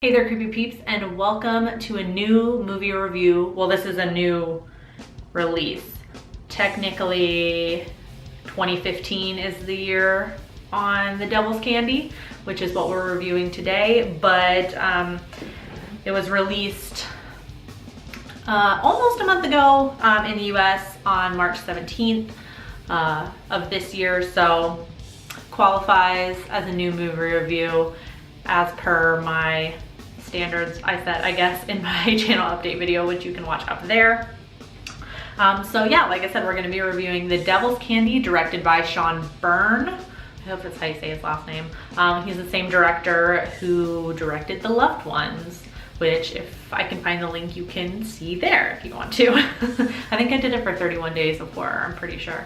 Hey there, creepy peeps, and welcome to a new movie review. Well, this is a new release. Technically, 2015 is the year on The Devil's Candy, which is what we're reviewing today, but it was released almost a month ago in the US on March 17th of this year, so qualifies as a new movie review as per my standards I set, I guess, in my channel update video, which you can watch up there. So yeah, like I said, we're going to be reviewing The Devil's Candy, directed by Sean Byrne. I hope that's how you say his last name. He's the same director who directed The Loved Ones, which if I can find the link, you can see there if you want to. I think I did it for 31 days before, I'm pretty sure.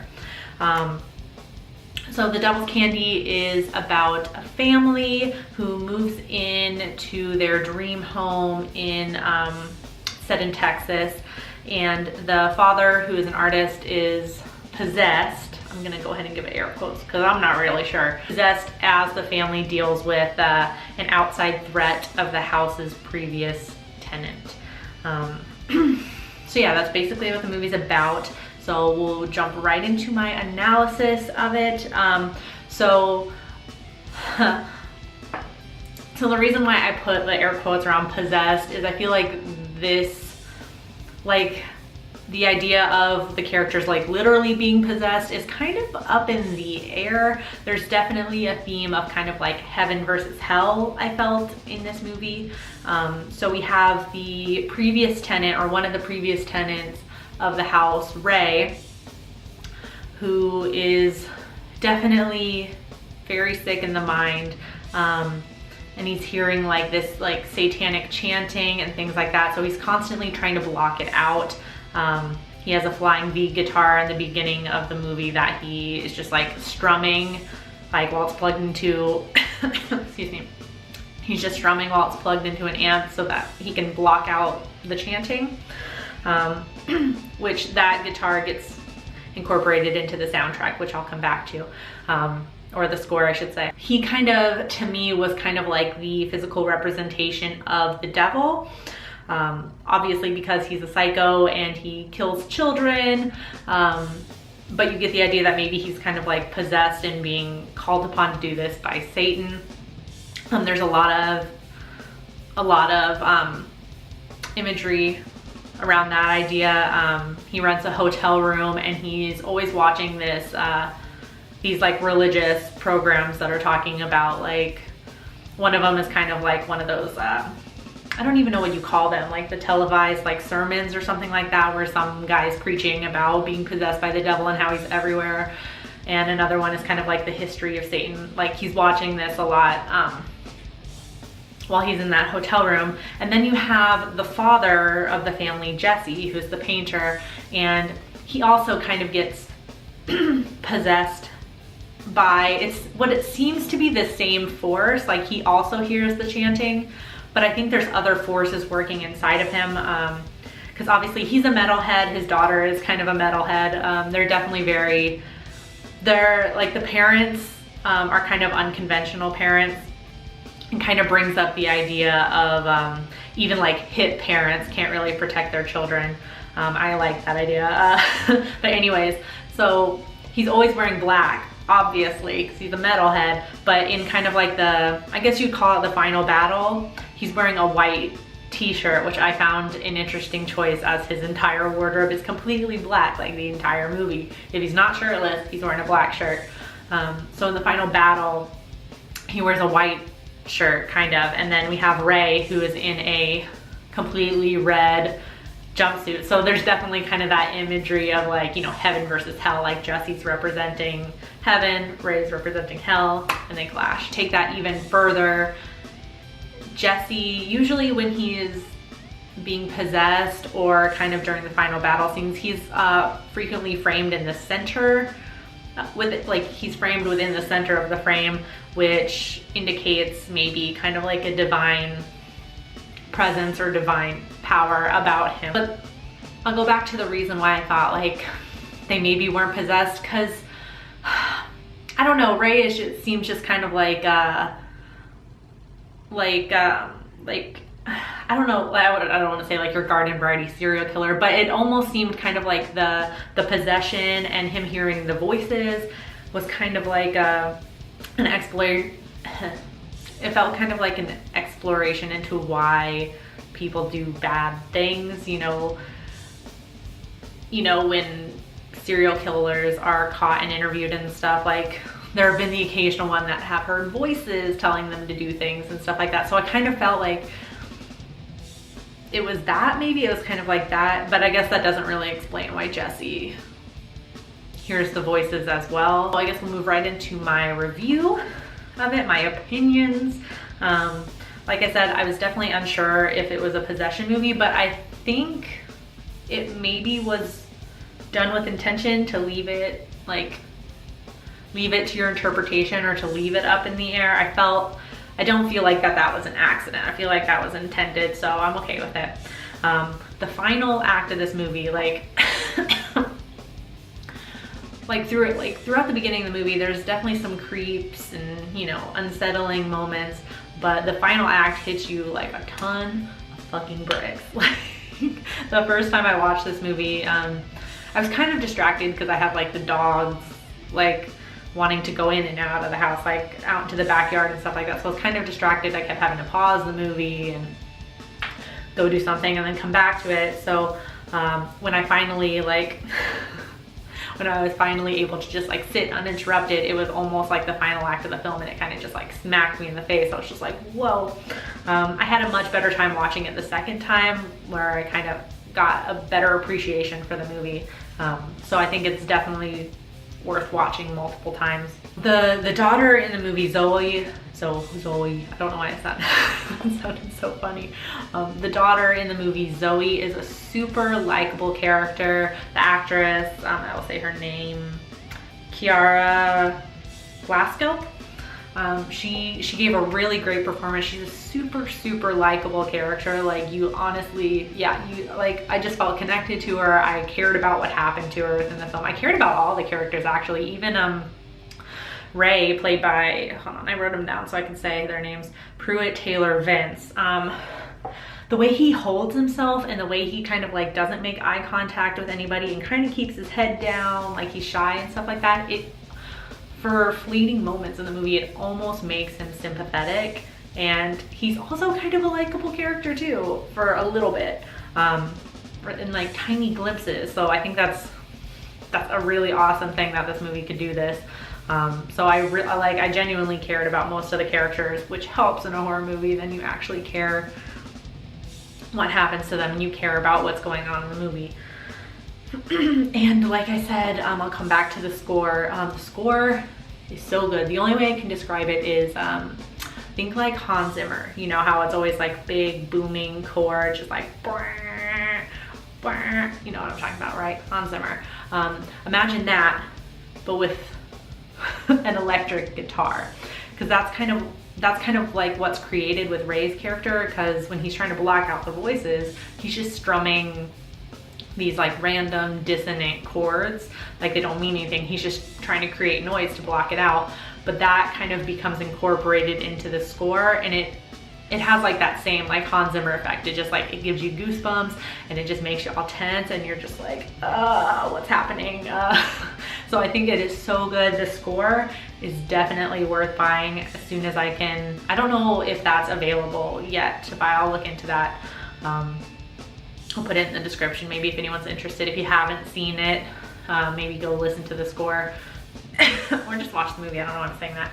So The Devil's Candy is about a family who moves in to their dream home set in Texas, and the father, who is an artist, is possessed. I'm gonna go ahead and give it air quotes because I'm not really sure. Possessed as the family deals with an outside threat of the house's previous tenant. So yeah, that's basically what the movie's about. So we'll jump right into my analysis of it. So the reason why I put the air quotes around possessed is I feel like this, like the idea of the characters like literally being possessed is kind of up in the air. There's definitely a theme of kind of like heaven versus hell, I felt, in this movie. So we have the previous tenant, or one of the previous tenants of the house, Ray, who is definitely very sick in the mind, and he's hearing like this like satanic chanting and things like that, so he's constantly trying to block it out. He has a flying V guitar in the beginning of the movie that he is just like strumming, like while it's plugged into excuse me, he's just strumming while it's plugged into an amp so that he can block out the chanting. Which that guitar gets incorporated into the soundtrack, which I'll come back to, or the score, I should say. He kind of, to me, was kind of like the physical representation of the devil, obviously because he's a psycho and he kills children, but you get the idea that maybe he's kind of like possessed and being called upon to do this by Satan. There's a lot of imagery around that idea. He rents a hotel room and he's always watching these like religious programs that are talking about, like, one of them is kind of like one of those, I don't even know what you call them, like the televised like sermons or something like that, where some guy's preaching about being possessed by the devil and how he's everywhere. And another one is kind of like the history of Satan. Like, he's watching this a lot while he's in that hotel room. And then you have the father of the family, Jesse, who's the painter, and he also kind of gets possessed by, it's what it seems to be the same force. Like, he also hears the chanting, but I think there's other forces working inside of him, because obviously he's a metalhead, his daughter is kind of a metalhead. They're definitely they're like, the parents are kind of unconventional parents, and kind of brings up the idea of even like hip parents can't really protect their children. I like that idea. But anyways, so he's always wearing black, obviously, because he's a metalhead, but in kind of like the, I guess you'd call it the final battle, he's wearing a white t-shirt, which I found an interesting choice, as his entire wardrobe is completely black, like the entire movie. If he's not shirtless, he's wearing a black shirt. So in the final battle, he wears a white shirt, kind of, and then we have Ray, who is in a completely red jumpsuit. So there's definitely kind of that imagery of, like, you know, heaven versus hell, like Jesse's representing heaven, Ray's representing hell, and they clash. Take that even further, Jesse, usually when he is being possessed or kind of during the final battle scenes, he's frequently framed in the center, he's framed within the center of the frame, which indicates maybe kind of like a divine presence or divine power about him. But I'll go back to the reason why I thought like they maybe weren't possessed, because I don't know, Ray seems just kind of like like, I don't know, I don't want to say like your garden variety serial killer, but it almost seemed kind of like the possession and him hearing the voices was kind of like an exploration. It felt kind of like an exploration into why people do bad things, you know, when serial killers are caught and interviewed and stuff, like there have been the occasional one that have heard voices telling them to do things and stuff like that. So I kind of felt like it was that, maybe it was kind of like that, but I guess that doesn't really explain why Jesse hears the voices as well. I guess we'll move right into my review of it, my opinions. Like I said, I was definitely unsure if it was a possession movie, but I think it maybe was done with intention to leave it to your interpretation or to leave it up in the air. I don't feel like that was an accident. I feel like that was intended, so I'm okay with it. The final act of this movie, throughout the beginning of the movie, there's definitely some creeps and, you know, unsettling moments, but the final act hits you like a ton of fucking bricks. Like, the first time I watched this movie, I was kind of distracted because I had like the dogs, like, wanting to go in and out of the house, like out into the backyard and stuff like that. So I was kind of distracted. I kept having to pause the movie and go do something and then come back to it. So when I finally when I was finally able to just like sit uninterrupted, it was almost like the final act of the film, and it kind of just like smacked me in the face. I was just like, whoa. I had a much better time watching it the second time, where I kind of got a better appreciation for the movie. So I think it's definitely worth watching multiple times. The daughter in the movie, Zoe, I don't know why it sounded so funny. The daughter in the movie, Zoe, is a super likable character. The actress, I will say her name, Kiara Glasgow. She gave a really great performance. She's a super likable character. Like, you honestly, I just felt connected to her. I cared about what happened to her within the film. I cared about all the characters, actually. Even Ray, played by, hold on, I wrote them down so I can say their names, Pruitt Taylor Vince. The way he holds himself and the way he kind of like doesn't make eye contact with anybody and kind of keeps his head down, like he's shy and stuff like that, for fleeting moments in the movie, it almost makes him sympathetic. And he's also kind of a likable character too, for a little bit, in like tiny glimpses. So I think that's a really awesome thing that this movie could do this. So I genuinely cared about most of the characters, which helps in a horror movie. Then you actually care what happens to them and you care about what's going on in the movie. And like I said, I'll come back to the score. The score is so good. The only way I can describe it is think like Hans Zimmer. You know how it's always like big booming chord, just like you know what I'm talking about, right? Hans Zimmer. Imagine that, but with an electric guitar, because that's kind of like what's created with Ray's character, because when he's trying to block out the voices, he's just strumming these like random dissonant chords, like they don't mean anything. He's just trying to create noise to block it out, but that kind of becomes incorporated into the score, and it has like that same like Hans Zimmer effect. It just like, it gives you goosebumps and it just makes you all tense and you're just like, what's happening? So I think it is so good. The score is definitely worth buying as soon as I can. I don't know if that's available yet to buy. I'll look into that. I'll put it in the description, maybe if anyone's interested. If you haven't seen it, maybe go listen to the score or just watch the movie. I don't know why I'm saying that.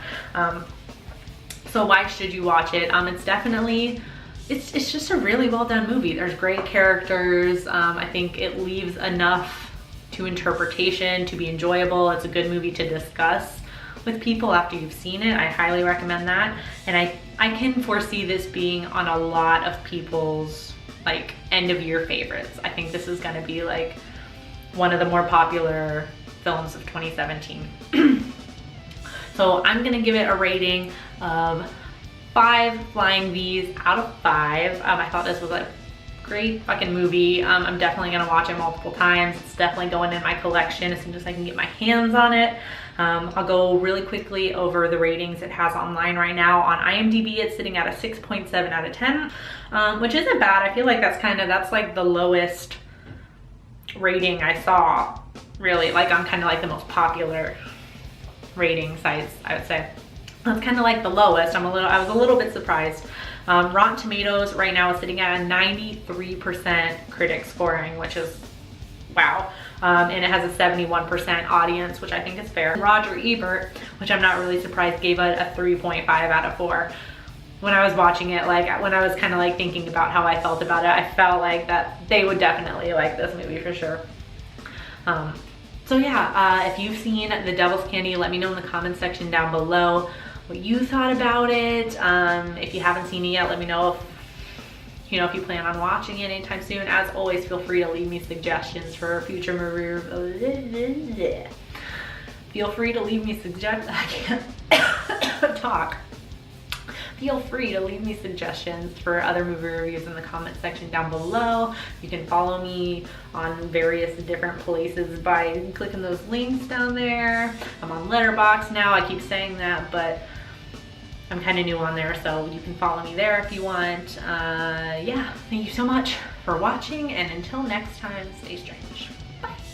So why should you watch it? It's definitely, it's just a really well done movie. There's great characters. I think it leaves enough to interpretation to be enjoyable. It's a good movie to discuss with people after you've seen it. I highly recommend that. And I can foresee this being on a lot of people's like end of year favorites. I think this is gonna be like one of the more popular films of 2017. So I'm gonna give it a rating of 5 flying V's out of 5. I thought this was a great fucking movie. I'm definitely gonna watch it multiple times. It's definitely going in my collection as soon as I can get my hands on it. I'll go really quickly over the ratings it has online right now. On IMDb, it's sitting at a 6.7 out of 10, which isn't bad. I feel like that's like the lowest rating I saw, really, like on kind of like the most popular rating sites, I would say. That's kind of like the lowest. I was a little bit surprised. Rotten Tomatoes right now is sitting at a 93% critic scoring, which is wow. And it has a 71% audience, which I think is fair. Roger Ebert, which I'm not really surprised, gave it a 3.5 out of 4. When I was watching it, like when I was kind of like thinking about how I felt about it, I felt like that they would definitely like this movie for sure. So yeah, if you've seen The Devil's Candy, let me know in the comment section down below what you thought about it. If you haven't seen it yet, let me know if you plan on watching it anytime soon. As always, feel free to leave me suggestions for future movie. Feel free to leave me suggestions. I can't talk. Feel free to leave me suggestions for other movie reviews in the comment section down below. You can follow me on various different places by clicking those links down there. I'm on Letterboxd now. I keep saying that, but I'm kind of new on there, so you can follow me there if you want. Yeah, thank you so much for watching, and until next time, stay strange.